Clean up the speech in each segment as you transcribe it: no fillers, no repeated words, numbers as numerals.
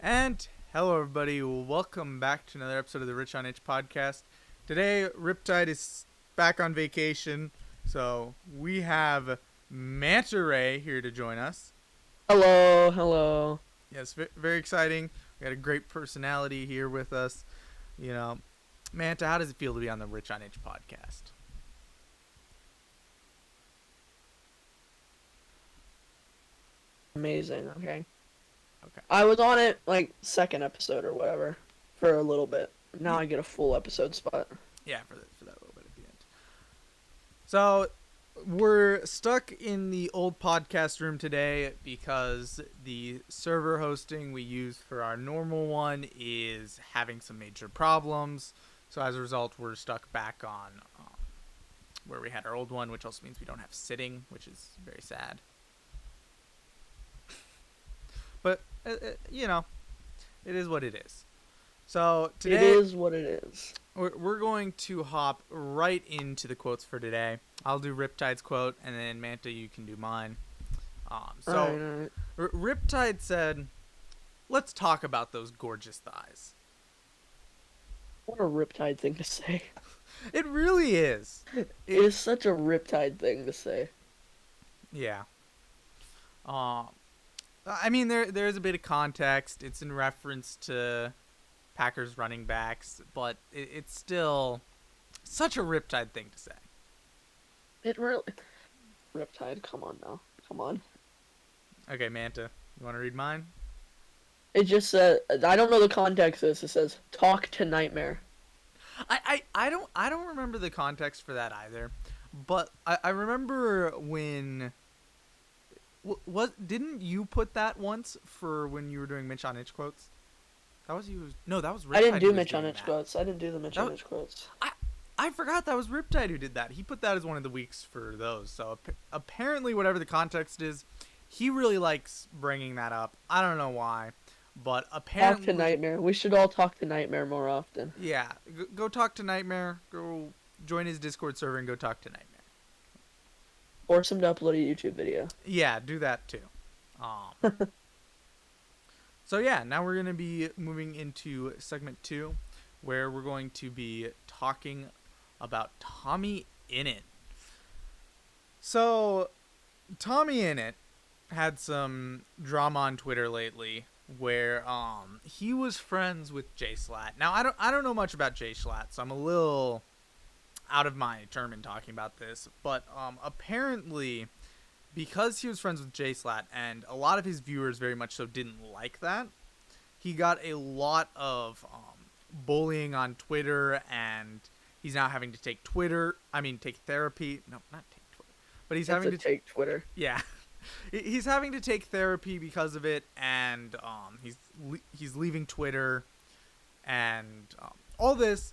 And hello, everybody. Welcome back to another episode of the RichOnItch podcast. Today, Riptide is back on vacation, so we have MantaRay here to join us. Hello, hello. Yes, very exciting. We got a great personality here with us. You know, Manta, how does it feel to be on the RichOnItch podcast? Amazing, okay. Okay. I was on it, like, second episode or whatever, for a little bit. Now I get a full episode spot. Yeah, for that little bit at the end. So, we're stuck in the old podcast room today because the server hosting we use for our normal one is having some major problems. So as a result, we're stuck back on where we had our old one, which also means we don't have sitting, which is very sad. But, you know, it is what it is. So today, It is what it is. we're going to hop right into the quotes for today. I'll do Riptide's quote, and then Manta, you can do mine. Alright. Riptide said, "Let's talk about those gorgeous thighs." What a Riptide thing to say. It really is. It is such a Riptide thing to say. Yeah. I mean, there's a bit of context. It's in reference to Packers running backs, but it's still such a Riptide thing to say. It really... Riptide, come on now. Come on. Okay, Manta, you want to read mine? It just says... I don't know the context of this. It says, talk to Nightmare. I don't remember the context for that either, but I remember when didn't you put that once for when you were doing Mitch on Itch quotes? That was you. No, that was Riptide. I didn't do who was Mitch on doing Itch that. quotes. I didn't do the Mitch on Itch quotes. I forgot that was Riptide who did that. He put that as one of the weeks for those. So apparently, whatever the context is, he really likes bringing that up. I don't know why, but apparently, Talk to Nightmare. We should all talk to Nightmare more often. yeah, go talk to Nightmare. Go join his Discord server and go talk to Nightmare. Force him to upload a YouTube video. Yeah, do that too. So yeah, now we're going to be moving into segment 2, where we're going to be talking about TommyInnit. So, TommyInnit had some drama on Twitter lately, where he was friends with JSlat. Now I don't know much about JSlat, so I'm a little out of my term in talking about this, but apparently, because he was friends with JSlat, and a lot of his viewers very much so didn't like that, he got a lot of bullying on Twitter, and he's now having to take take therapy. No, not take Twitter. But he's having to take Twitter. Yeah. He's having to take therapy because of it, and he's leaving Twitter, and all this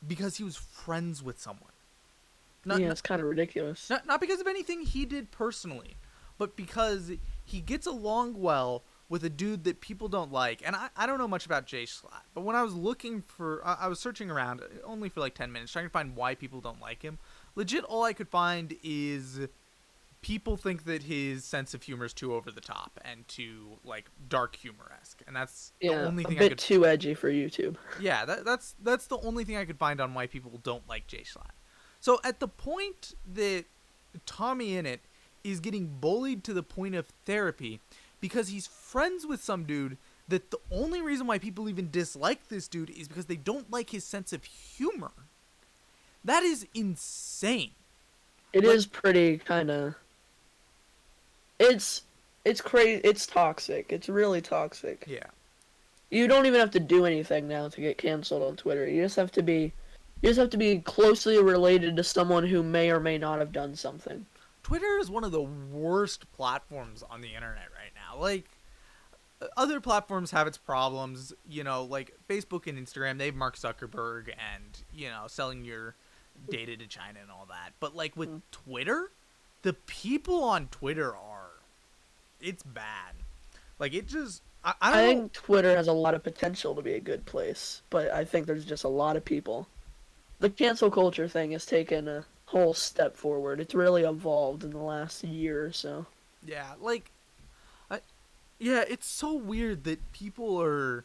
because he was friends with someone. It's kind of ridiculous. Not because of anything he did personally, but because he gets along well with a dude that people don't like. And I don't know much about JSlat, but when I was I was searching around only for like 10 minutes trying to find why people don't like him. Legit, all I could find is people think that his sense of humor is too over the top and too like dark humor-esque, and that's the only thing a bit too edgy for YouTube. Yeah, that's the only thing I could find on why people don't like JSlat. So at the point that TommyInnit is getting bullied to the point of therapy because he's friends with some dude, that the only reason why people even dislike this dude is because they don't like his sense of humor. That is insane. It is pretty kind of... It's crazy. It's toxic. It's really toxic. Yeah. You don't even have to do anything now to get canceled on Twitter. You just have to be closely related to someone who may or may not have done something. Twitter is one of the worst platforms on the internet right now. Like, other platforms have its problems, like Facebook and Instagram, they have Mark Zuckerberg and, selling your data to China and all that. But, like, with Twitter, the people on Twitter it's bad. Like, it just, I think Twitter has a lot of potential to be a good place, but I think there's just a lot of people. The cancel culture thing has taken a whole step forward. It's really evolved in the last year or so. Yeah, like, Yeah, it's so weird that people are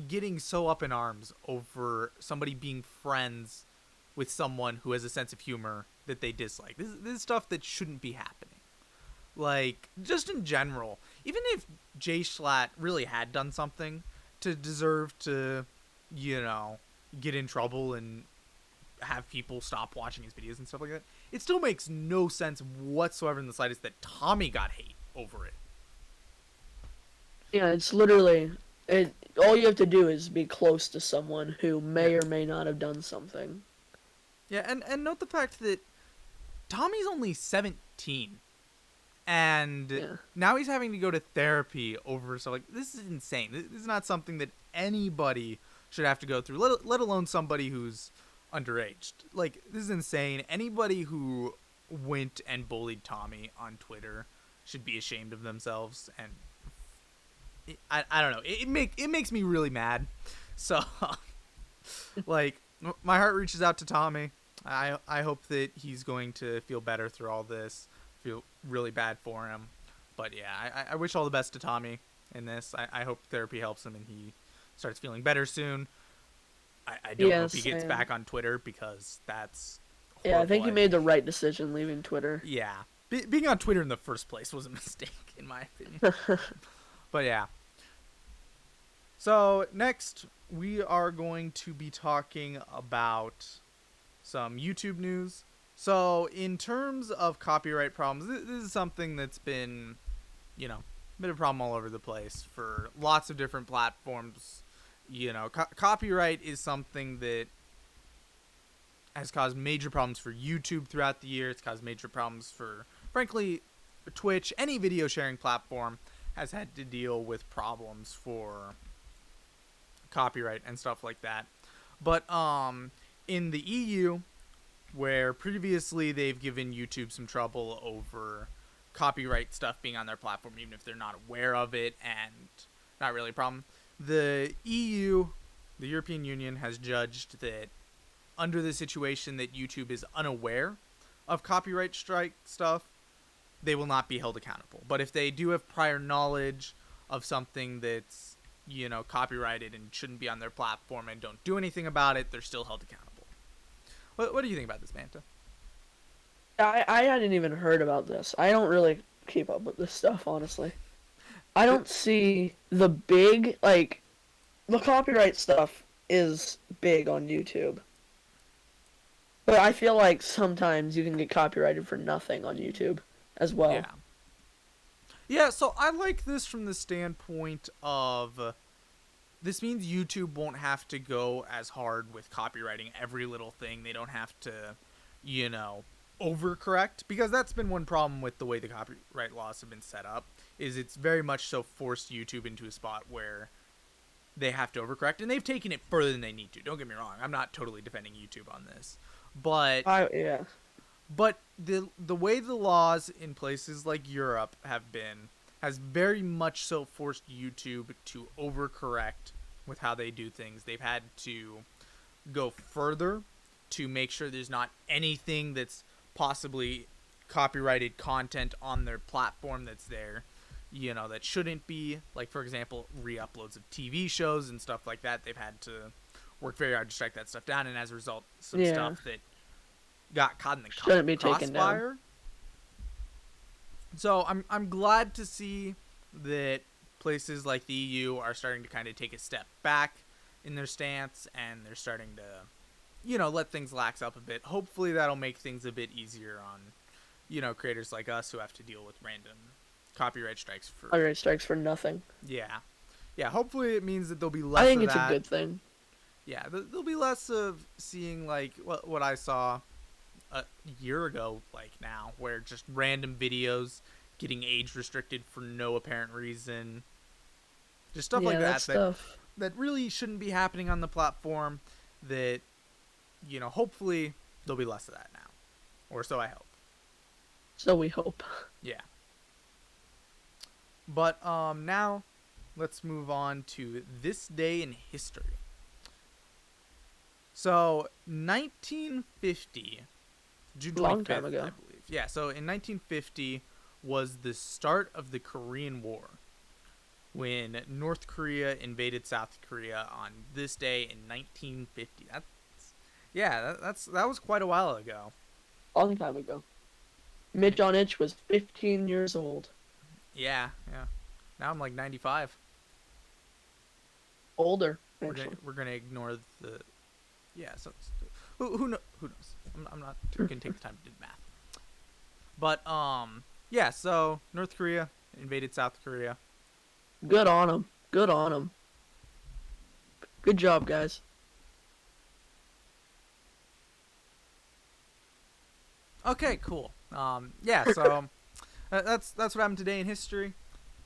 getting so up in arms over somebody being friends with someone who has a sense of humor that they dislike. This is stuff that shouldn't be happening. Like, just in general, even if Jay Schlatt really had done something to deserve to, you know, get in trouble and have people stop watching his videos and stuff like that, it still makes no sense whatsoever in the slightest that Tommy got hate over it. Yeah, it's literally it. All you have to do is be close to someone who Yeah. may or may not have done something. Yeah, and note the fact that Tommy's only 17. And Yeah. now he's having to go to therapy over stuff like this. Is insane. This is not something that anybody should have to go through, let alone somebody who's underage. Like, this is insane. Anybody who went and bullied Tommy on Twitter should be ashamed of themselves. And I don't know, it makes me really mad. So like, my heart reaches out to Tommy. I hope that he's going to feel better through all this. Feel really bad for him, but yeah, I wish all the best to Tommy in this. I hope therapy helps him and he starts feeling better soon. I don't hope he Yes. gets back on Twitter because that's Yeah, horrible. I think he made the right decision leaving Twitter. Yeah, being on Twitter in the first place was a mistake in my opinion. But yeah. So next we are going to be talking about some YouTube news. So in terms of copyright problems, this is something that's been, you know, been a problem all over the place for lots of different platforms. You know, copyright is something that has caused major problems for YouTube throughout the year. It's caused major problems for, frankly, Twitch. Any video sharing platform has had to deal with problems for copyright and stuff like that. But in the EU, where previously they've given YouTube some trouble over copyright stuff being on their platform, even if they're not aware of it and not really a problem, the EU, the European Union, has judged that under the situation that YouTube is unaware of copyright strike stuff, they will not be held accountable. But if they do have prior knowledge of something that's, you know, copyrighted and shouldn't be on their platform and don't do anything about it, they're still held accountable. What do you think about this, Manta? I hadn't even heard about this. I don't really keep up with this stuff, honestly. I don't see the big, like, the copyright stuff is big on YouTube. But I feel like sometimes you can get copyrighted for nothing on YouTube as well. Yeah. Yeah, so I like this from the standpoint of this means YouTube won't have to go as hard with copywriting every little thing. They don't have to, you know, overcorrect, because that's been one problem with the way the copyright laws have been set up, is it's very much so forced YouTube into a spot where they have to overcorrect, and they've taken it further than they need to. Don't get me wrong. I'm not totally defending YouTube on this. But Yeah. but the way the laws in places like Europe have been has very much so forced YouTube to overcorrect with how they do things. They've had to go further to make sure there's not anything that's possibly copyrighted content on their platform that's there, you know, that shouldn't be. Like, for example, re-uploads of TV shows and stuff like that. They've had to work very hard to strike that stuff down, and as a result, some stuff that got caught in the shouldn't be taken crossfire. down. So I'm glad to see that places like the EU are starting to kind of take a step back in their stance, and they're starting to, you know, let things lax up a bit. Hopefully that'll make things a bit easier on, you know, creators like us who have to deal with random copyright strikes for nothing. Yeah, hopefully it means that there'll be less I think of it's that. a good thing. Yeah, there'll be less of seeing like what I saw a year ago, like now, where just random videos getting age restricted for no apparent reason, just stuff like that that really shouldn't be happening on the platform. That, you know, hopefully there'll be less of that now, or so I hope. So we hope. Yeah. But now let's move on to this day in history. So 1950, June 25th, Long time ago. I believe. Yeah, so in 1950 was the start of the Korean War. when North Korea invaded South Korea on this day in 1950. That was quite a while ago. Long time ago. MantaRay was 15 years old. Yeah. Now I'm like 95. Older, We're actually. gonna ignore the. Yeah. So who knows? I'm not gonna take the time to do math. But yeah. So North Korea invaded South Korea. Good on them. Good on them. Good job, guys. Okay, cool. Yeah, so that's what happened today in history,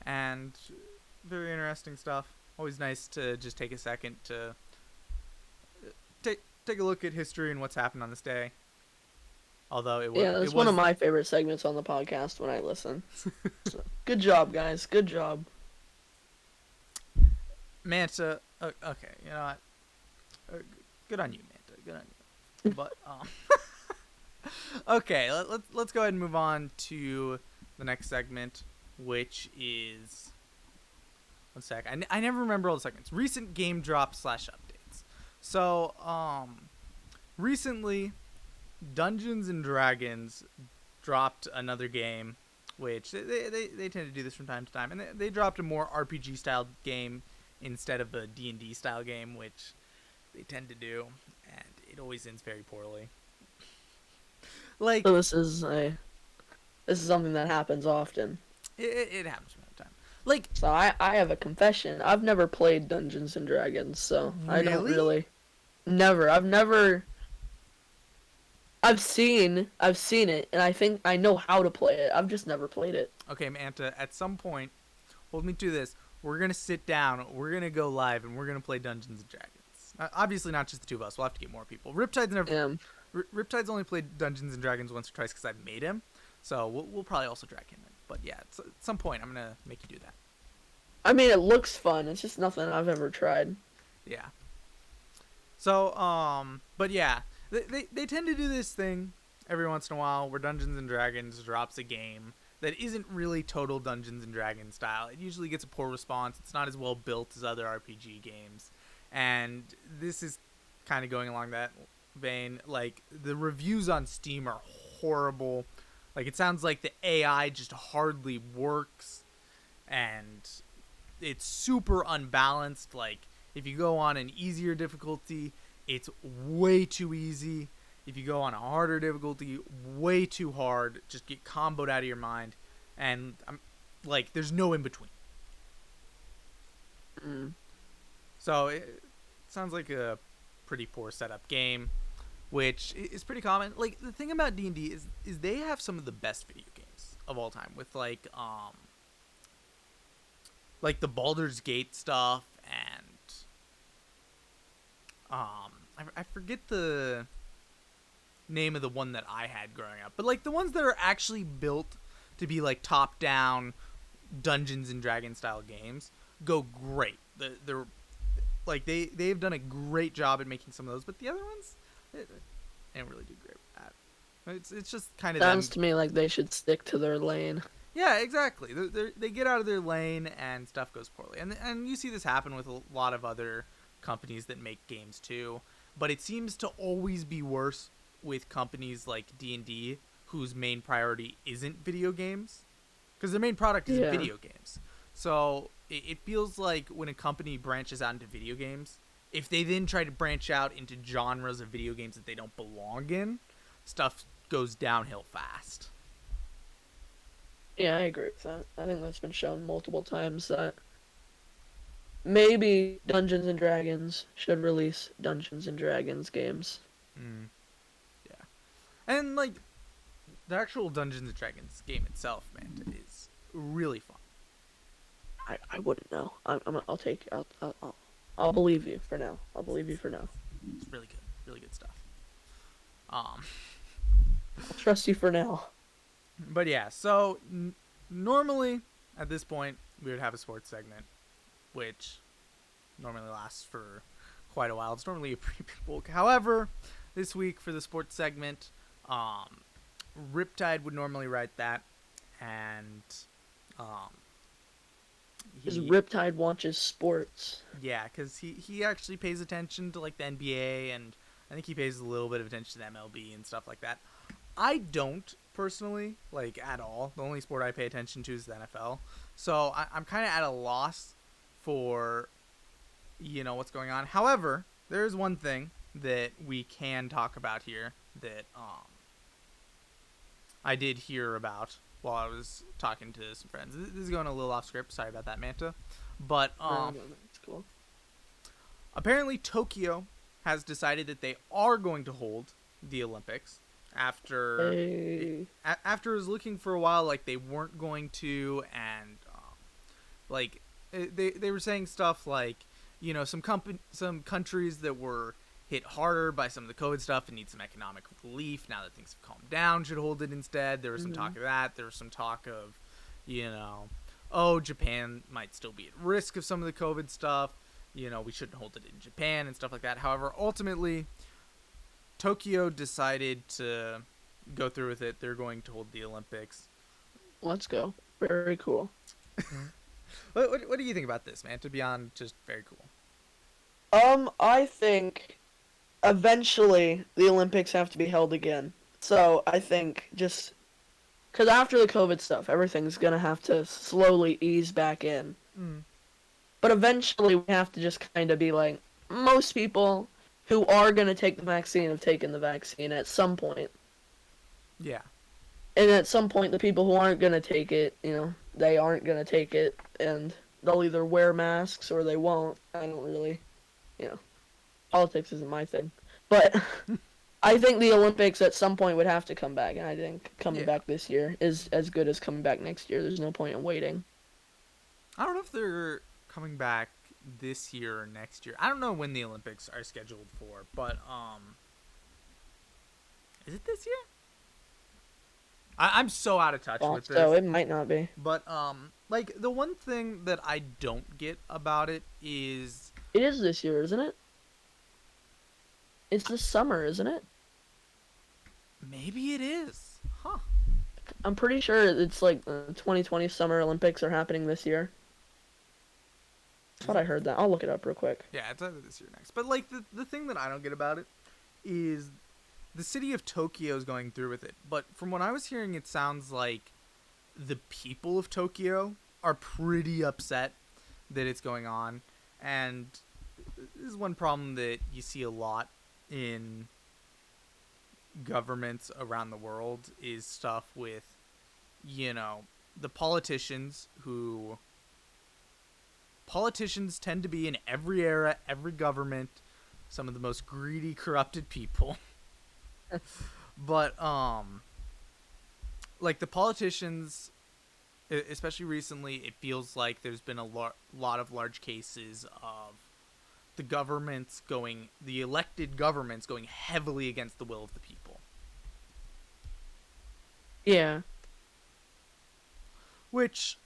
and very interesting stuff. Always nice to just take a second to take a look at history and what's happened on this day. Although Yeah, it that's one of was my favorite segments on the podcast when I listen. So, good job, guys. Good job. Manta. Okay, you know what? Good on you, Manta. Good on you. But okay, let's go ahead and move on to the next segment, which is one sec. I never remember all the segments. Recent game drops / updates. So recently, Dungeons and Dragons dropped another game, which they tend to do this from time to time, and they dropped a more RPG style game instead of a D&D style game, which they tend to do, and it always ends very poorly. Like So this is something that happens often. it happens from time to time. Like So I have a confession. I've never played Dungeons and Dragons, so I don't really? really. Never. I've seen it, and I think I know how to play it. I've just never played it. Okay, Manta, at some point, hold me to this. We're going to sit down, we're going to go live, and we're going to play Dungeons & Dragons. Obviously, not just the two of us. We'll have to get more people. Riptide's only played Dungeons & Dragons once or twice because I've made him. So we'll probably also drag him in. But yeah, at some point, I'm going to make you do that. I mean, it looks fun. It's just nothing I've ever tried. Yeah. So, but yeah, they tend to do this thing every once in a while where Dungeons & Dragons drops a game that isn't really total Dungeons & Dragons style. It usually gets a poor response. It's not as well built as other RPG games. And this is kind of going along that vein. Like, the reviews on Steam are horrible. Like, it sounds like the AI just hardly works. And it's super unbalanced. Like, if you go on an easier difficulty, it's way too easy. If you go on a harder difficulty, way too hard. Just get comboed out of your mind. And I'm like, there's no in between. So it sounds like a pretty poor setup game, which is pretty common. Like, the thing about D&D is they have some of the best video games of all time with like the Baldur's Gate stuff and I forget the name of the one that I had growing up, but like the ones that are actually built to be like top down Dungeons and Dragons style games go great. They're like they've done a great job at making some of those, but the other ones they didn't really do great at. It's just kind of Sounds to me like they should stick to their lane. Yeah, exactly. They get out of their lane and stuff goes poorly, and you see this happen with a lot of other companies that make games too. But it seems to always be worse with companies like D&D, whose main priority isn't video games, because their main product is video games. So it feels like when a company branches out into video games, if they then try to branch out into genres of video games that they don't belong in, stuff goes downhill fast. Yeah, I agree with that. I think that's been shown multiple times that maybe Dungeons and Dragons should release Dungeons and Dragons games. Yeah. And like the actual Dungeons and Dragons game itself, man, is really fun. I wouldn't know. I'll believe you for now. I'll believe you for now. It's really good stuff. I'll trust you for now. But yeah, so normally at this point we would have a sports segment, which normally lasts for quite a while. It's normally a pretty big bulk. However, this week for the sports segment, Riptide would normally write that, and Because He Riptide watches sports. Yeah, because he actually pays attention to like the NBA, and I think he pays a little bit of attention to MLB and stuff like that. I don't personally, like, at all. The only sport I pay attention to is the NFL. So I'm kind of at a loss for, what's going on. However, there is one thing that we can talk about here that I did hear about while I was talking to some friends. This is going a little off script. Sorry about that, Manta. But No, it's cool. apparently Tokyo has decided that they are going to hold the Olympics after Hey. after it was looking for a while like they weren't going to, and like they were saying stuff like, some countries that were hit harder by some of the COVID stuff and need some economic relief now that things have calmed down should hold it instead. There was some talk of that. There was some talk of, oh, Japan might still be at risk of some of the COVID stuff. We shouldn't hold it in Japan and stuff like that. However, ultimately, Tokyo decided to go through with it. They're going to hold the Olympics. Let's go. Very cool. What do you think about this, man? To be on, just very cool. I think eventually the Olympics have to be held again. So I think just because after the COVID stuff, everything's gonna have to slowly ease back in. Mm. But eventually we have to just kind of be like, most people who are gonna take the vaccine have taken the vaccine at some point. Yeah. And at some point, the people who aren't gonna take it, they aren't gonna take it, and they'll either wear masks or they won't. I don't really, politics isn't my thing. But I think the Olympics at some point would have to come back, and I think coming back this year is as good as coming back next year. There's no point in waiting. I don't know if they're coming back this year or next year. I don't know when the Olympics are scheduled for, but is it this year? I'm so out of touch with this. So it might not be. But like the one thing that I don't get about it is it is this year, isn't it? It's this summer, isn't it? Maybe it is. Huh. I'm pretty sure it's like the 2020 Summer Olympics are happening this year. I thought I heard that. I'll look it up real quick. Yeah, it's either this year or next. But like the thing that I don't get about it is the city of Tokyo is going through with it. But from what I was hearing, it sounds like the people of Tokyo are pretty upset that it's going on. And this is one problem that you see a lot in governments around the world is stuff with, the politicians who... Politicians tend to be in every era, every government, some of the most greedy, corrupted people. But, like, the politicians, especially recently, it feels like there's been a lot of large cases of the elected governments going heavily against the will of the people. Yeah. Which,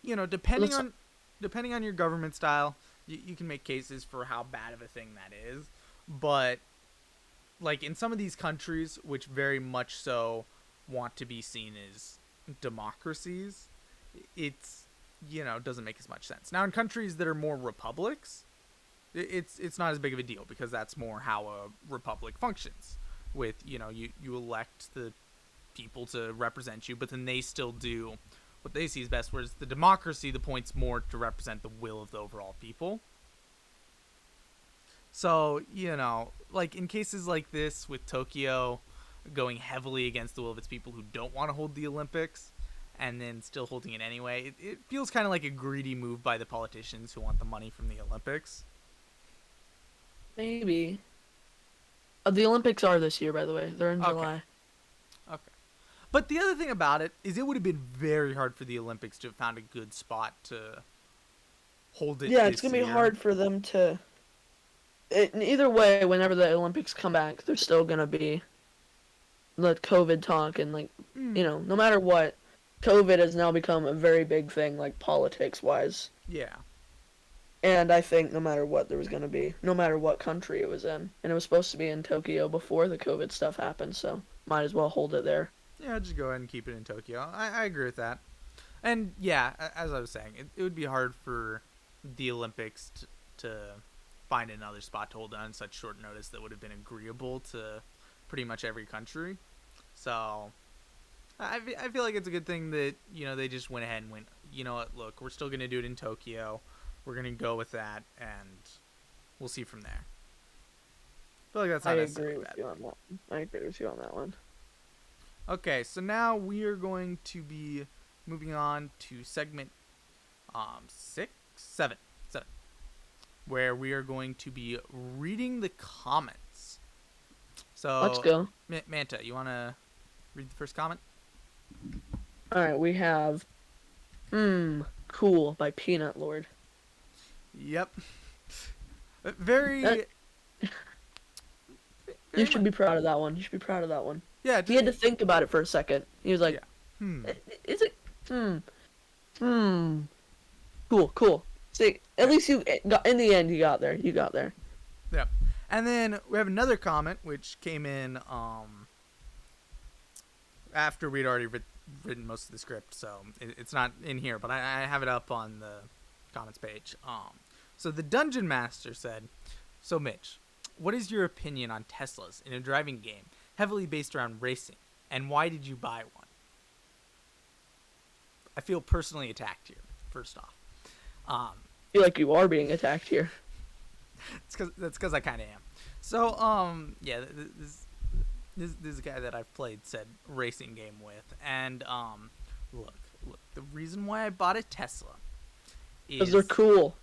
depending on your government style, you can make cases for how bad of a thing that is. But, like, in some of these countries, which very much so want to be seen as democracies, it's, doesn't make as much sense. Now, in countries that are more republics, it's not as big of a deal because that's more how a republic functions. With, you elect the people to represent you, but then they still do what they see as best, whereas the democracy, the point's more to represent the will of the overall people. So, like in cases like this with Tokyo going heavily against the will of its people who don't want to hold the Olympics and then still holding it anyway, it feels kind of like a greedy move by the politicians who want the money from the Olympics. Maybe. The Olympics are this year, by the way. They're in July. Okay. But the other thing about it is it would have been very hard for the Olympics to have found a good spot to hold it. Yeah, it's going to be hard for them to... either way, whenever the Olympics come back, there's still going to be the COVID talk and, like, no matter what, COVID has now become a very big thing, like, politics-wise. Yeah. And I think no matter what there was going to be, no matter what country it was in. And it was supposed to be in Tokyo before the COVID stuff happened, so might as well hold it there. Yeah, just go ahead and keep it in Tokyo. I agree with that. And yeah, as I was saying, it would be hard for the Olympics to find another spot to hold on such short notice that would have been agreeable to pretty much every country. So I feel like it's a good thing that, they just went ahead and went, you know what, look, we're still going to do it in Tokyo. We're going to go with that, and we'll see from there. I feel like that's not necessarily bad. I agree with you on that one. Okay, so now we are going to be moving on to segment 7, where we are going to be reading the comments. So let's go. Manta, you want to read the first comment? All right, we have Cool by Peanut Lord. Yep. Very You should be proud of that one. You should be proud of that one. Yeah. He had to think about it for a second. He was like, Is it? Cool. See, at least you got, in the end, you got there. You got there. Yeah. And then we have another comment, which came in after we'd already written most of the script, so it's not in here, but I have it up on the comments page. So the Dungeon Master said, "So Mitch, what is your opinion on Teslas in a driving game heavily based around racing, and why did you buy one?" I feel personally attacked here, first off. I feel like you are being attacked here. That's because I kind of am. So, yeah, this is a guy that I've played said racing game with, and look, the reason why I bought a Tesla is because they're cool.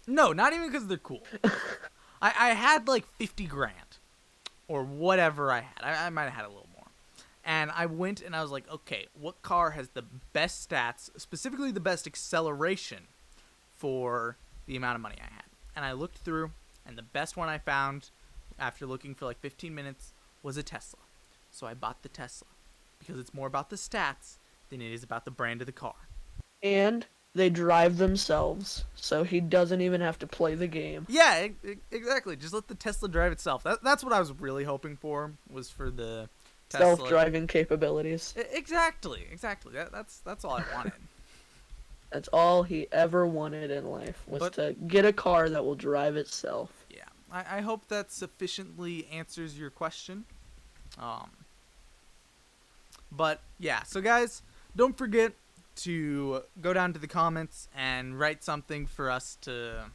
No, not even because they're cool. I had like 50 grand or whatever I had. I might have had a little more. And I went and I was like, okay, what car has the best stats, specifically the best acceleration for the amount of money I had? And I looked through, and the best one I found after looking for like 15 minutes was a Tesla. So I bought the Tesla because it's more about the stats than it is about the brand of the car. And they drive themselves, so he doesn't even have to play the game. Yeah, exactly. Just let the Tesla drive itself. That's what I was really hoping for, was for the Tesla self-driving capabilities. Exactly. That's all I wanted. That's all he ever wanted in life, was to get a car that will drive itself. Yeah, I hope that sufficiently answers your question. But yeah, so guys, don't forget to go down to the comments and write something for us to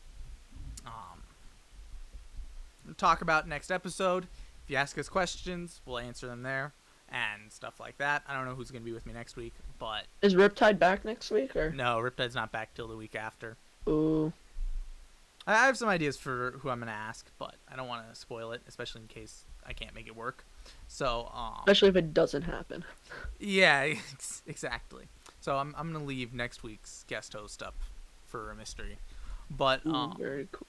talk about next episode. If you ask us questions, we'll answer them there and stuff like that. I don't know who's going to be with me next week, but... Is Riptide back next week, or...? No, Riptide's not back till the week after. Ooh. I have some ideas for who I'm going to ask, but I don't want to spoil it, especially in case I can't make it work. So, especially if it doesn't happen. Yeah, exactly. So I'm going to leave next week's guest host up for a mystery. But, very cool.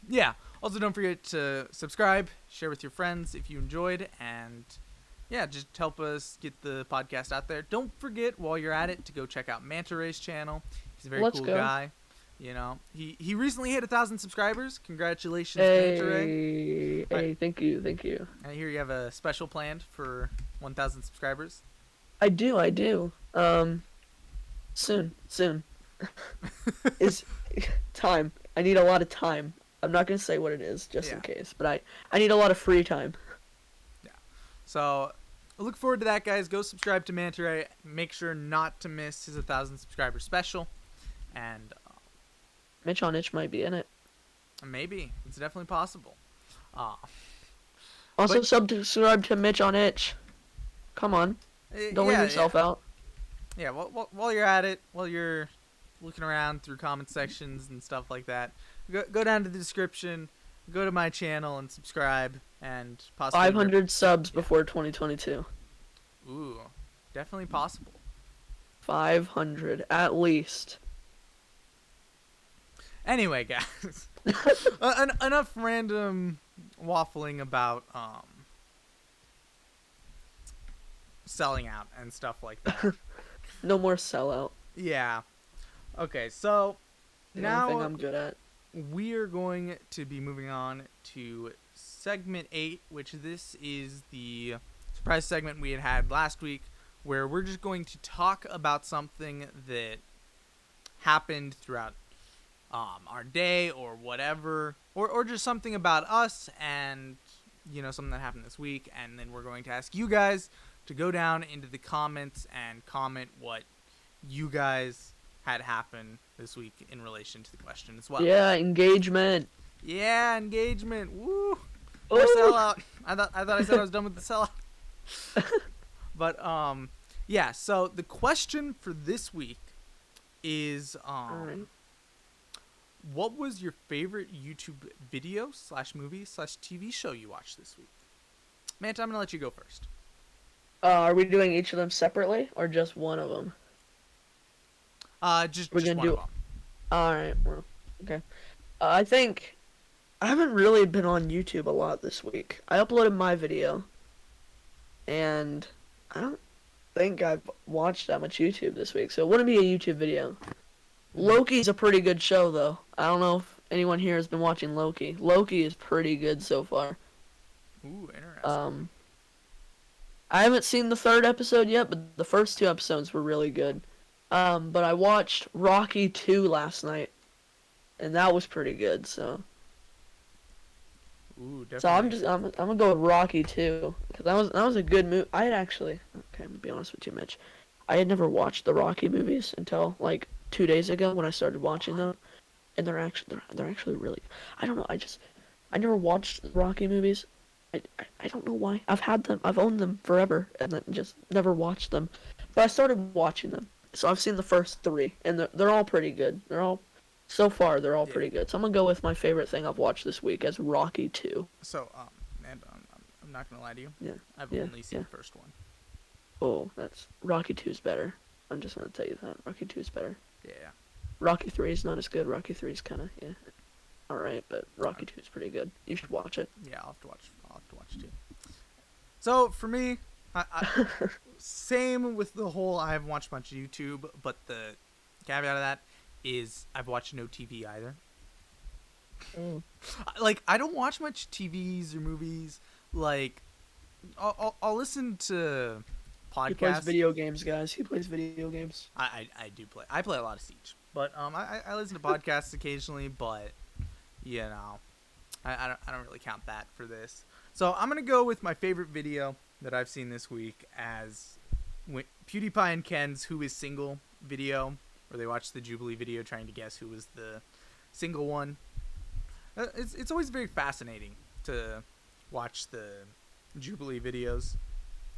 Yeah. Also, don't forget to subscribe, share with your friends if you enjoyed, and yeah, just help us get the podcast out there. Don't forget, while you're at it, to go check out MantaRay's channel. He's a very cool guy. You know, he recently hit 1,000 subscribers. Congratulations, MantaRay. Hey, thank you. I hear you have a special planned for 1,000 subscribers. I do. Soon. Is time. I need a lot of time. I'm not gonna say what it is, just in case, but I need a lot of free time. Yeah. So I look forward to that, guys. Go subscribe to MantaRay. Make sure not to miss his 1,000 subscriber special. And RichOnItch might be in it. Maybe. It's definitely possible. Also, subscribe to MantaRay. Come on. Don't leave yourself out. Yeah, while you're at it, while you're looking around through comment sections and stuff like that, go down to the description, go to my channel and subscribe, and possibly 500 subs before 2022. Ooh, definitely possible. 500 at least. Anyway, guys, enough random waffling about selling out and stuff like that. No more sellout. Yeah. Okay, so now thing I'm good at. We're going to be moving on to segment 8, which this is the surprise segment we had last week, where we're just going to talk about something that happened throughout our day or whatever, or just something about us and, something that happened this week. And then we're going to ask you guys to go down into the comments and comment what you guys had happen this week in relation to the question as well. Yeah, engagement. Yeah, engagement. Woo. Or Ooh. sellout. I thought I said I was done with the sellout. But yeah, so the question for this week is Alright. what was your favorite YouTube video / movie / TV show you watched this week? Manta, I'm gonna let you go first. Are we doing each of them separately or just one of them? Just We're gonna one do. of them. Alright, well, okay. I think I haven't really been on YouTube a lot this week. I uploaded my video, and I don't think I've watched that much YouTube this week, so it wouldn't be a YouTube video. Loki's a pretty good show, though. I don't know if anyone here has been watching Loki. Loki is pretty good so far. Ooh, interesting. I haven't seen the 3rd episode yet, but the first 2 episodes were really good. But I watched Rocky 2 last night, and that was pretty good, so. Ooh, definitely. So I'm gonna go with Rocky 2, because that was a good movie. I had actually, okay, I'm gonna be honest with you, Mitch. I had never watched the Rocky movies until like 2 days ago when I started watching them, and they're actually really. I don't know. I never watched the Rocky movies. I don't know why. I've owned them forever, and then just never watched them. But I started watching them, so I've seen the first 3, and they're all pretty good. So far, they're all pretty good. So I'm gonna go with my favorite thing I've watched this week as Rocky 2. So, man, I'm not gonna lie to you. Yeah. I've Yeah, only seen yeah. the first one. Oh, that's Rocky 2 is better. I'm just gonna tell you that Rocky 2 is better. Yeah. Rocky 3 is not as good. Rocky 3 is kind of all right, but Rocky 2 is pretty good. You should watch it. Yeah, I'll have to watch too. So for me, I same with the whole. I haven't watched much YouTube, but the caveat of that is I've watched no TV either. Like, I don't watch much TVs or movies. Like, I'll listen to podcasts. He plays video games, guys. He plays video games. I do play. I play a lot of Siege, but I listen to podcasts occasionally. But I don't really count that for this. So I'm gonna go with my favorite video that I've seen this week as PewDiePie and Ken's "Who Is Single" video, where they watched the Jubilee video trying to guess who was the single one. It's always very fascinating to watch the Jubilee videos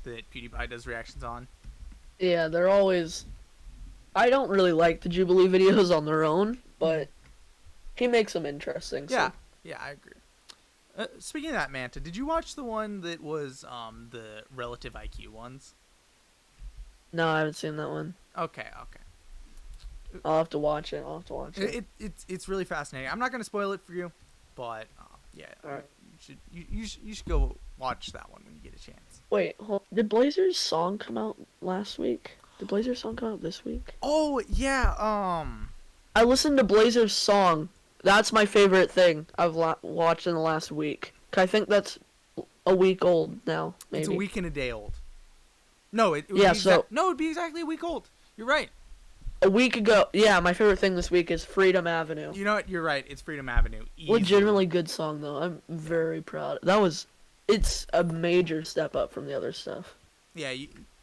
that PewDiePie does reactions on. Yeah, they're always. I don't really like the Jubilee videos on their own, but he makes them interesting. So. Yeah, I agree. Speaking of that, Manta, did you watch the one that was the relative IQ ones? No, I haven't seen that one. Okay. I'll have to watch it. It's really fascinating. I'm not gonna spoil it for you, but yeah, All right. you should go watch that one when you get a chance. Wait, did Blazer's song come out last week? Did Blazer's song come out this week? Oh yeah, I listened to Blazer's song. That's my favorite thing I've watched in the last week. I think that's a week old now. Maybe it's a week and a day old. No, it would Yeah, be it'd be exactly a week old. You're right. a week ago. Yeah, my favorite thing this week is Freedom Avenue. You know what? You're right. It's Freedom Avenue. Easily. Legitimately good song though. I'm very proud. It's a major step up from the other stuff. Yeah,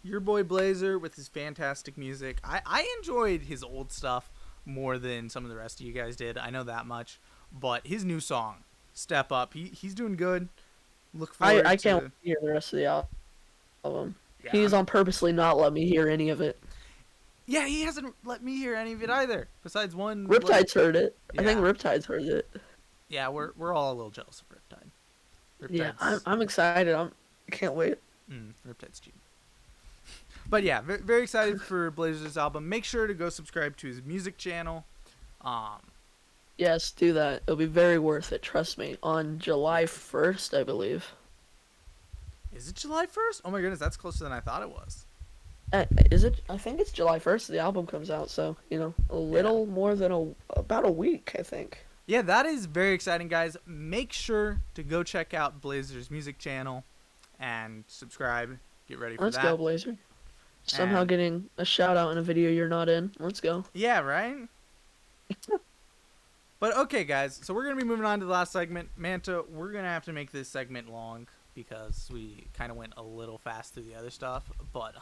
your boy Blazer with his fantastic music. I enjoyed his old stuff more than some of the rest of you guys did. I know that much. But his new song, Step Up, he's doing good. Look forward I can't wait to hear the rest of the album. Yeah. He's on purposely not let me hear any of it. Yeah, he hasn't let me hear any of it either. Besides one. Riptide's heard it. Yeah. I think Riptide's heard it. Yeah, we're all a little jealous of Riptide. Yeah, I'm excited. I can't wait. Riptide's cheap. But yeah, very excited for Blazer's album. Make sure to go subscribe to his music channel. Yes, do that. It'll be very worth it. Trust me. On July 1st, I believe. Is it July 1st? Oh my goodness, that's closer than I thought it was. Is it? I think it's July 1st. The album comes out, so a little more than about a week, I think. Yeah, that is very exciting, guys. Make sure to go check out Blazer's music channel and subscribe. Get ready for that. Let's go, Blazer. Somehow And getting a shout out in a video you're not in. Let's go. yeah, right? But okay, guys, so we're going to be moving on to the last segment. Manta, we're going to have to make this segment long because we kind of went a little fast through the other stuff, but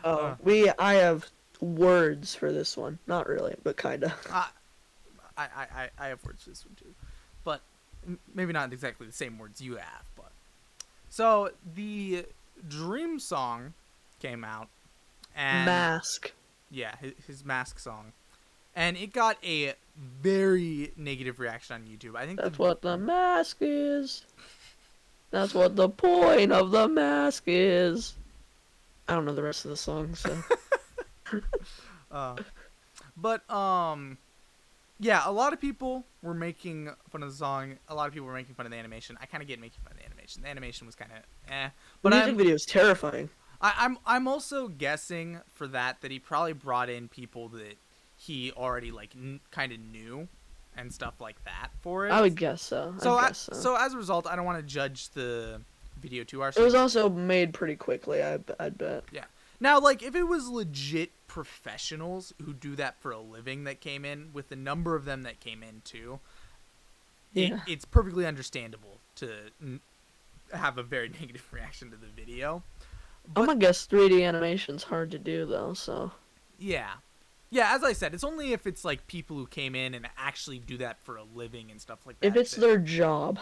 Oh, I have words for this one. Not really, but kinda. I, I have words for this one too. But maybe not exactly the same words you have, but so the Dream song came out and Mask. yeah, his Mask song. And it got a very negative reaction on YouTube. I think That's what the mask is. That's what the point of the mask is. I don't know the rest of the song, so. But yeah, a lot of people were making fun of the song. A lot of people were making fun of the animation. I kind of get making fun of the animation. The animation was kind of But the music video is terrifying. I'm also guessing for that he probably brought in people that he already like kind of knew and stuff like that for it. I would guess so. So as a result, I don't want to judge the video too harshly. It was also made pretty quickly, I'd bet. Yeah. Now, like, if it was legit professionals who do that for a living that came in, with the number of them that came in too, yeah. It's perfectly understandable to have a very negative reaction to the video. But, I'm gonna guess 3D animation's hard to do though, so. Yeah. Yeah, as I said, it's only if it's like people who came in and actually do that for a living and stuff like that. If it's their job.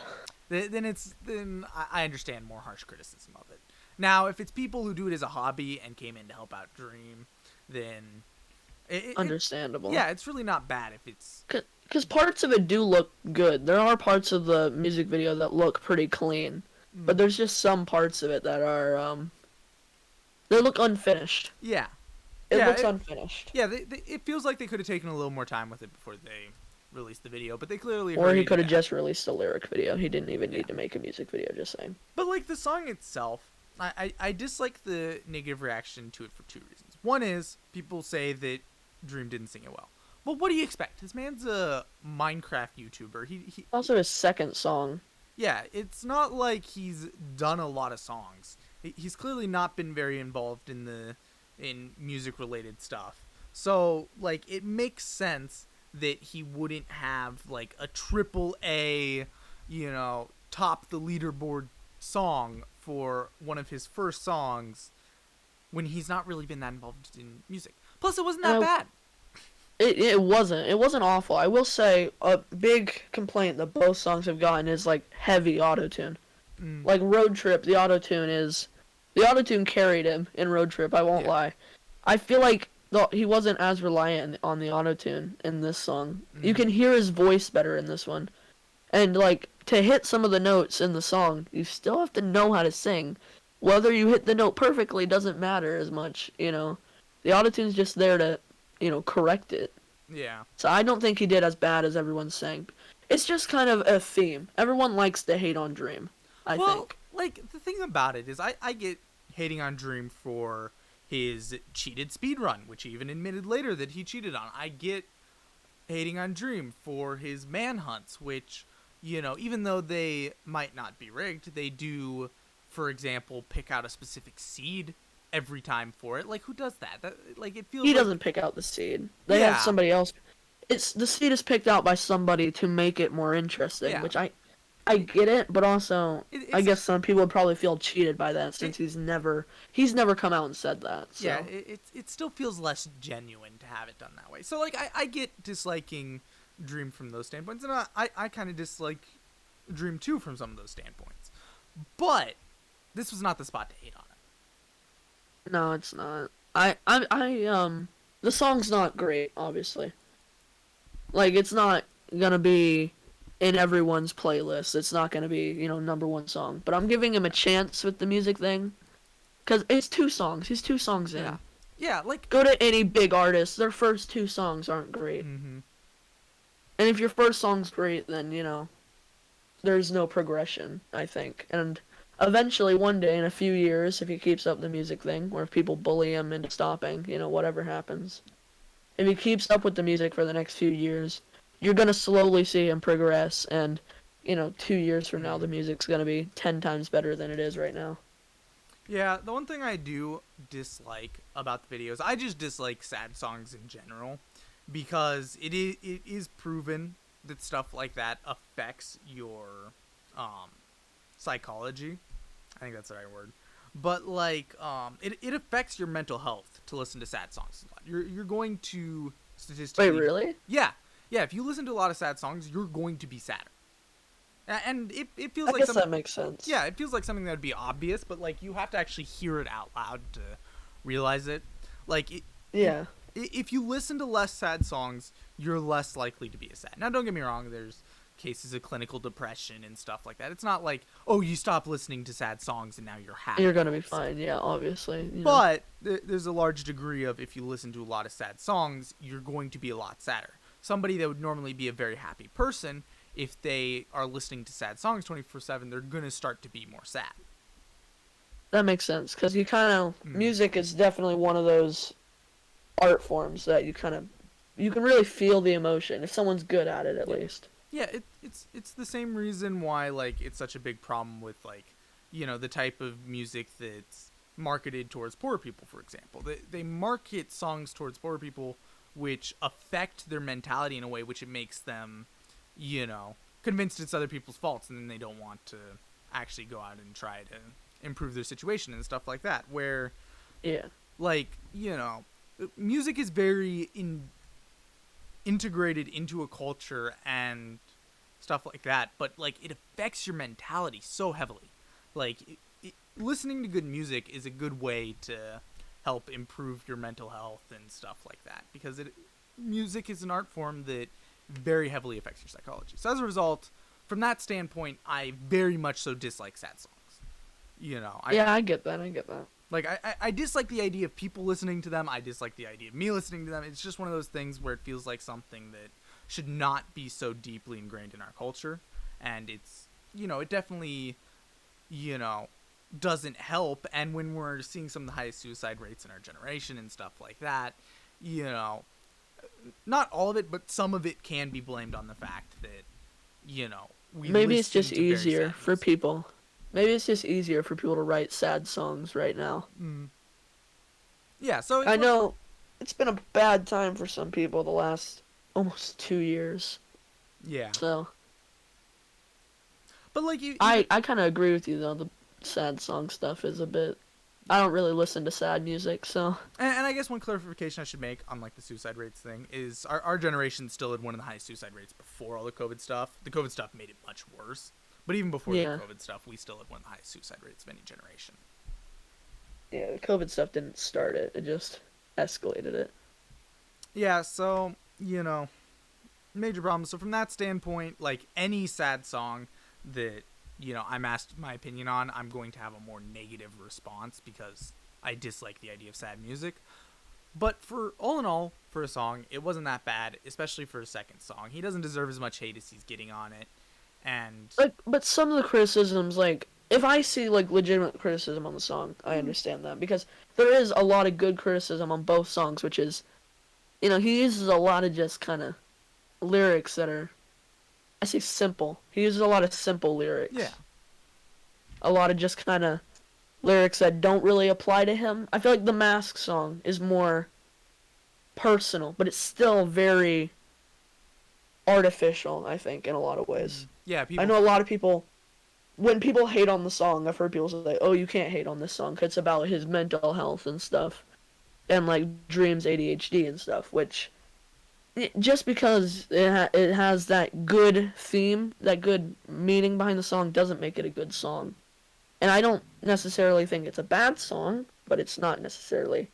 Then I understand more harsh criticism of it. Now, if it's people who do it as a hobby and came in to help out Dream, then understandable. It's really not bad if it's because parts of it do look good. There are parts of the music video that look pretty clean, but there's just some parts of it that are they look unfinished. Yeah, it looks unfinished. Yeah, it feels like they could have taken a little more time with it before they released the video, but they clearly or he could have just released a lyric video. He didn't even need to make a music video. Just saying. But like the song itself. I dislike the negative reaction to it for two reasons. One is people say that Dream didn't sing it well. Well, what do you expect? This man's a Minecraft YouTuber. He also his second song. Yeah, it's not like he's done a lot of songs. He's clearly not been very involved in music related stuff. So like it makes sense that he wouldn't have like a AAA, top the leaderboard song for one of his first songs when he's not really been that involved in music. Plus, it wasn't that bad. It wasn't awful. I will say a big complaint that both songs have gotten is like heavy autotune. Like Road Trip, the autotune carried him in Road Trip. I won't lie. I feel like he wasn't as reliant on the autotune in this song. You can hear his voice better in this one, and like to hit some of the notes in the song, you still have to know how to sing. Whether you hit the note perfectly doesn't matter as much. The autotune's just there to correct it. Yeah. So I don't think he did as bad as everyone's saying. It's just kind of a theme. Everyone likes to hate on Dream, I think. Like, the thing about it is I get hating on Dream for his cheated speedrun, which he even admitted later that he cheated on. I get hating on Dream for his manhunts, which, even though they might not be rigged, they do, for example, pick out a specific seed every time for it. Like, who does that? It feels he doesn't pick out the seed. They have somebody else. The seed is picked out by somebody to make it more interesting, which I get it, but also I guess some people would probably feel cheated by that since he's never come out and said that. So. Yeah, it still feels less genuine to have it done that way. So like I get disliking Dream from those standpoints, and I kind of dislike Dream 2 from some of those standpoints. But this was not the spot to hate on it. No, it's not. The song's not great, obviously. Like, it's not gonna be in everyone's playlist. It's not gonna be, number one song. But I'm giving him a chance with the music thing. Because it's 2 songs. He's 2 songs in. Yeah. Yeah, like... Go to any big artist. Their first 2 songs aren't great. Mm-hmm. And if your first song's great, then, there's no progression, I think. And eventually, one day, in a few years, if he keeps up the music thing, or if people bully him into stopping, whatever happens. If he keeps up with the music for the next few years, you're going to slowly see him progress, and, 2 years from now, the music's going to be 10 times better than it is right now. Yeah, the one thing I do dislike about the videos, I just dislike sad songs in general, because it is proven that stuff like that affects your um psychology. I think that's the right word. But like it affects your mental health to listen to sad songs a lot. You're going to Wait, statistically, really? yeah. Yeah, if you listen to a lot of sad songs, you're going to be sadder. And it feels I like guess something. that makes sense. Yeah, it feels like something that would be obvious, but like you have to actually hear it out loud to realize it. Like Yeah. if you listen to less sad songs, you're less likely to be sad. Now, don't get me wrong. There's cases of clinical depression and stuff like that. It's not like, oh, you stop listening to sad songs and now you're You're happy gonna all be of a sudden. fine. Yeah, obviously. But there's a large degree of, if you listen to a lot of sad songs, you're going to be a lot sadder. Somebody that would normally be a very happy person, if they are listening to sad songs 24/7, they're going to start to be more sad. That makes sense because you kind of Mm. music is definitely one of those art forms that you can really feel the emotion if someone's good at it at Yeah. least. Yeah, it's the same reason why like it's such a big problem with like, the type of music that's marketed towards poor people, for example. They market songs towards poor people which affect their mentality in a way which it makes them, convinced it's other people's faults, and then they don't want to actually go out and try to improve their situation and stuff like that. Where Yeah. like, music is very integrated into a culture and stuff like that, but like it affects your mentality so heavily. Like listening to good music is a good way to help improve your mental health and stuff like that, because music is an art form that very heavily affects your psychology. So as a result, from that standpoint, I very much so dislike sad songs. I Yeah, I get that. I get that. like I dislike the idea of people listening to them. I dislike the idea of me listening to them. It's just one of those things where it feels like something that should not be so deeply ingrained in our culture. And it's, it definitely, you know, doesn't help. And when we're seeing some of the highest suicide rates in our generation and stuff like that, you know, not all of it, but some of it can be blamed on the fact that, we Maybe it's listen just to very easier sad for music. people. Maybe it's just easier for people to write sad songs right now. Mm. Yeah, so it's I one. know it's been a bad time for some people the last almost 2 years. Yeah. So But like you even I kind of agree with you though. The sad song stuff is a bit. I don't really listen to sad music, so and I guess one clarification I should make on like the suicide rates thing is our generation still had one of the highest suicide rates before all the COVID stuff. The COVID stuff made it much worse. But even before the yeah, COVID stuff, we still had one of the highest suicide rates of any generation. yeah. The COVID stuff didn't start it; it just escalated it. Yeah, so, major problems. So from that standpoint, like any sad song that, I'm asked my opinion on, I'm going to have a more negative response because I dislike the idea of sad music. But for all in all, for a song, it wasn't that bad, especially for a second song. He doesn't deserve as much hate as he's getting on it. And Like, but some of the criticisms, like if I see like legitimate criticism on the song, I understand that because there is a lot of good criticism on both songs, which is, he uses a lot of just kind of lyrics that are, I say simple. He uses a lot of simple yeah, lyrics. A lot of just kind of lyrics that don't really apply to him. I feel like the Mask song is more personal, but it's still very artificial, I think, in a lot of ways. yeah, I people. know a lot of people, when people hate on the song, I've heard people say, oh, you can't hate on this song 'cause it's about his mental health and stuff. And, like, Dream's ADHD and stuff, which, just because it has that good theme, that good meaning behind the song, doesn't make it a good song. And I don't necessarily think it's a bad song, but it's not necessarily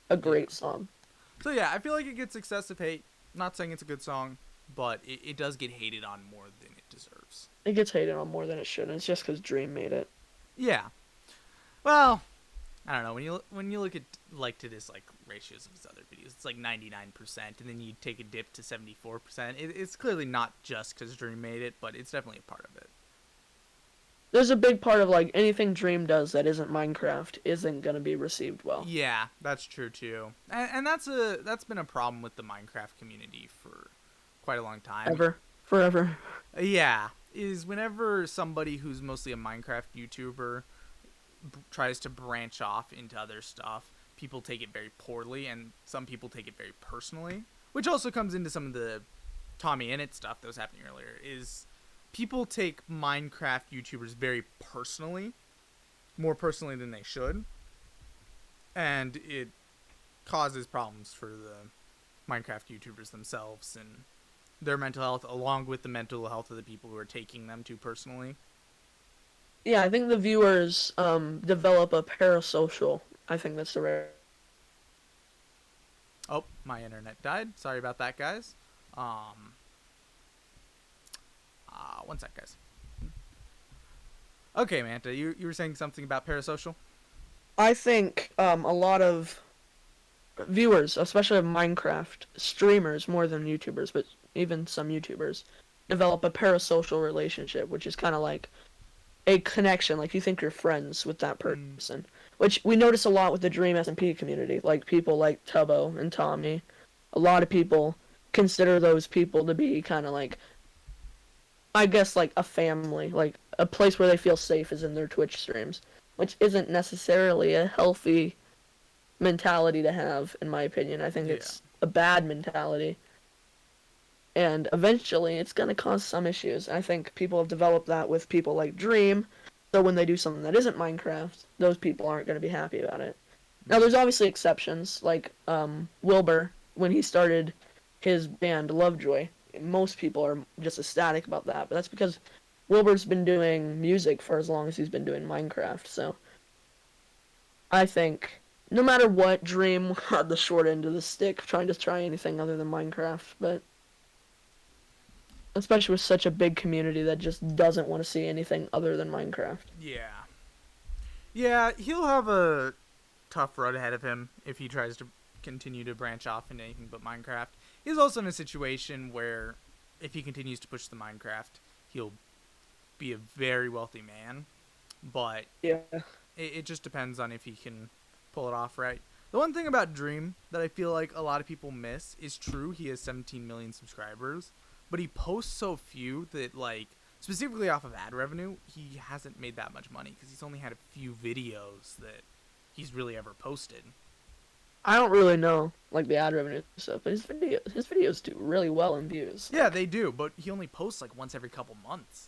a Yeah. great song. So yeah, I feel like it gets excessive hate. Not saying it's a good song, but it does get hated on more than it deserves. It gets hated on more than it should, and it's just because Dream made it. Yeah. Well, I don't know. When you look at like to this like ratios of his other videos, it's like 99%, and then you take a dip to 74%. It's clearly not just because Dream made it, but it's definitely a part of it. There's a big part of, like, anything Dream does that isn't Minecraft isn't going to be received well. Yeah, that's true too, and that's been a problem with the Minecraft community for quite a long time. Ever. Forever. Yeah, is whenever somebody who's mostly a Minecraft YouTuber tries to branch off into other stuff, people take it very poorly, and some people take it very personally, which also comes into some of the TommyInnit stuff that was happening earlier, is people take Minecraft YouTubers very personally, more personally than they should, and it causes problems for the Minecraft YouTubers themselves and their mental health, along with the mental health of the people who are taking them too personally. Yeah, I think the viewers develop a parasocial. I think that's the rare. Oh, my internet died. Sorry about that, guys. One sec, guys. Okay, Manta, you were saying something about parasocial? I think a lot of viewers, especially of Minecraft streamers more than YouTubers, but even some YouTubers, develop a parasocial relationship, which is kind of like a connection. Like you think you're friends with that person, which we notice a lot with the Dream SMP community. Like people like Tubbo and Tommy, a lot of people consider those people to be kind of like, I guess, like a family, like a place where they feel safe is in their Twitch streams, which isn't necessarily a healthy mentality to have, in my opinion. I think it's a bad mentality. And eventually it's going to cause some issues. I think people have developed that with people like Dream, so when they do something that isn't Minecraft, those people aren't going to be happy about it. Now, there's obviously exceptions, like Wilbur, when he started his band Lovejoy. Most people are just ecstatic about that, but that's because Wilbur's been doing music for as long as he's been doing Minecraft, so I think no matter what, Dream had the short end of the stick trying to try anything other than Minecraft, but especially with such a big community that just doesn't want to see anything other than Minecraft. Yeah. Yeah, he'll have a tough road ahead of him if he tries to continue to branch off into anything but Minecraft. He's also in a situation where if he continues to push the Minecraft, he'll be a very wealthy man, but yeah, it just depends on if he can pull it off right. The one thing about Dream that I feel like a lot of people miss is true, he has 17 million subscribers, but he posts so few that, like, specifically off of ad revenue, he hasn't made that much money because he's only had a few videos that he's really ever posted. I don't really know, like, the ad revenue stuff, but his videos do really well in views. Yeah, they do, but he only posts, like, once every couple months.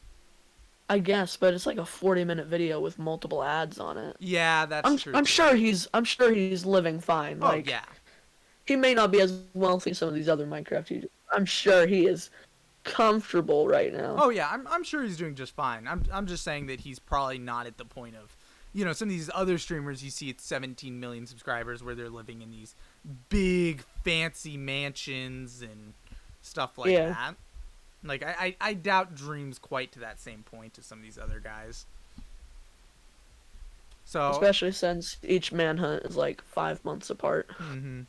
I guess, but it's like a 40-minute video with multiple ads on it. Yeah, that's true. I'm sure he's living fine. Oh, like, yeah. He may not be as wealthy as some of these other Minecraft YouTubers. I'm sure he is comfortable right now. Oh, yeah, I'm sure he's doing just fine. I'm just saying that he's probably not at the point of, you know, some of these other streamers you see at 17 million subscribers where they're living in these big, fancy mansions and stuff like that. Like, I doubt Dream's quite to that same point as some of these other guys. So, especially since each manhunt is like 5 months apart. Mm-hmm.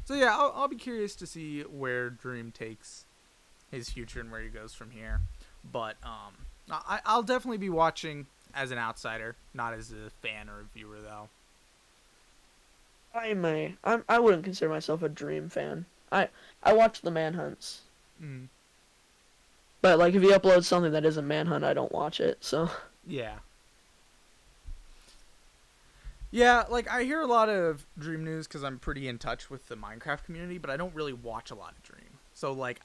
So yeah, I'll be curious to see where Dream takes his future and where he goes from here. But I'll definitely be watching as an outsider, not as a fan or a viewer though. I wouldn't consider myself a Dream fan. I watch the manhunts. Mm. But, like, if he uploads something that isn't Manhunt, I don't watch it, so. Yeah. Yeah, like, I hear a lot of Dream news because I'm pretty in touch with the Minecraft community, but I don't really watch a lot of Dream. So, like,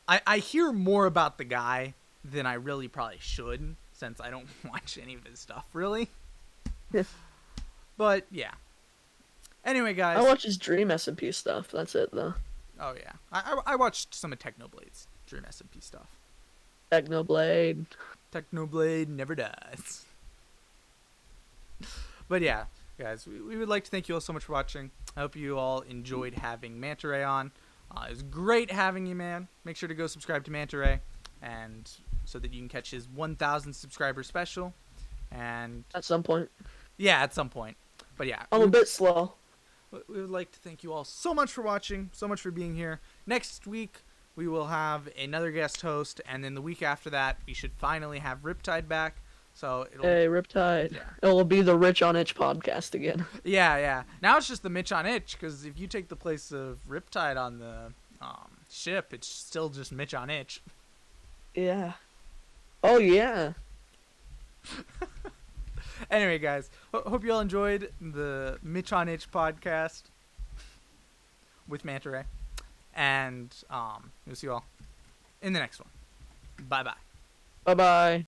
I hear more about the guy than I really probably should, since I don't watch any of his stuff, really. But, yeah. Anyway, guys. I watch his Dream SMP stuff, that's it, though. Oh, yeah. I watched some of Technoblade's Dream SMP stuff. Technoblade never dies. But yeah, guys, we would like to thank you all so much for watching. I hope you all enjoyed having MantaRay on. It was great having you, man. Make sure to go subscribe to MantaRay, and so that you can catch his 1,000 subscriber special. And at some point. Yeah, at some point. But yeah, I'm a bit slow. We would like to thank you all so much for watching, so much for being here. Next week, we will have another guest host, and then the week after that, we should finally have Riptide back. So hey, Riptide. Yeah. It will be the RichOnItch podcast again. Yeah. Now it's just the MitchOnItch, because if you take the place of Riptide on the ship, it's still just MitchOnItch. Yeah. Oh, yeah. Anyway, guys, hope you all enjoyed the MitchOnItch podcast with MantaRay, and we'll see you all in the next one. Bye bye. Bye bye.